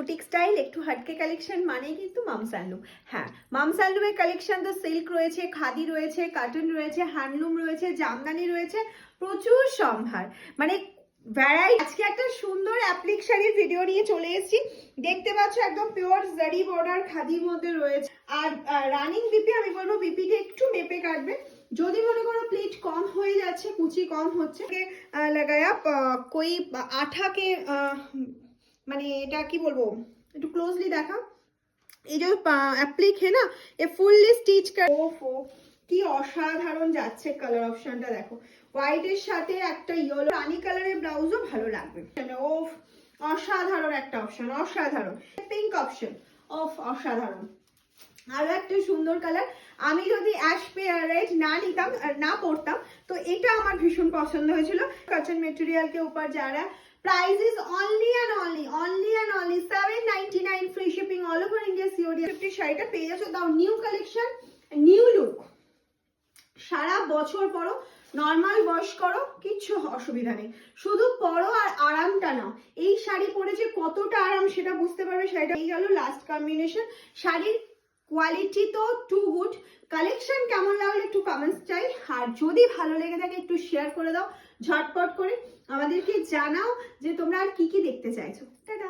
Boutique style, একটু হাটকে collection মানেই কিন্তু মামস হ্যান্ডলুম। হ্যাঁ, মামস হ্যান্ডলুমের কালেকশন তো সিল্ক রয়েছে, খাদি রয়েছে, কটন রয়েছে, হ্যান্ডলুম রয়েছে, জামদানি রয়েছে, প্রচুর সম্ভার, মানে ভ্যারাইটি। আজকে একটা সুন্দর অ্যাপ্লিক শাড়ির ভিডিও নিয়ে চলে এসেছি। দেখতে পাচ্ছ একদম পিওর জারি বর্ডার খাদির মধ্যে রয়েছে। আর রানিং বিপি, আমি বলবো বিপিকে একটু মেপে কাটবে। যদি মনে করো প্লিট কম হয়ে যাচ্ছে, কুচি কম হচ্ছে, লাগায়া कोई आठा के মানে এটা কি বলবো, একটু ক্লোজলি দেখা। এই যে অ্যাপ্লিক है ना, ये ফুললি স্টিচ कर। ওফো কি অসাধারণ যাচ্ছে কালার অপশনটা দেখো, হোয়াইট এর সাথে একটা ইয়েলো রানী কালারের ব্লাউজও ভালো লাগবে। ওফ অসাধারণ একটা অপশন, অসাধারণ। পিঙ্ক অপশন, ওফ অসাধারণ। আরো একটা সুন্দর কালার। আমি যদি অ্যাশ পেয়ারেট না নিতাম, না পরতাম, তো এটা আমার ভীষণ পছন্দ হয়েছিল। কটন মেটেরিয়াল के ऊपर जा रहा है। Price is only and only 799 free shipping all over India COD. 50 শাড়িটা পেয়ে যাচ্ছ, দাও নিউ কালেকশন, নিউ লুক। সারা বছর পরো, নর্মাল ওয়াশ করো, কিচ্ছু অসুবিধা নেই, শুধু পরো আর আরামটা নাও। এই শাড়ি পরে যে কতটা আরাম সেটা বুঝতে পারবে। শাড়িটা এই গেল লাস্ট কম্বিনেশন। শাড়ির কোয়ালিটি তো টু গুড। কালেকশন কেমন লাগলো একটু কমেন্টস চাই, আর যদি ভালো লেগে থাকে একটু শেয়ার করে দাও ঝটপট করে। আমাদেরকে জানাও যে তোমরা আর কি কি দেখতে চাইছো। টাটা।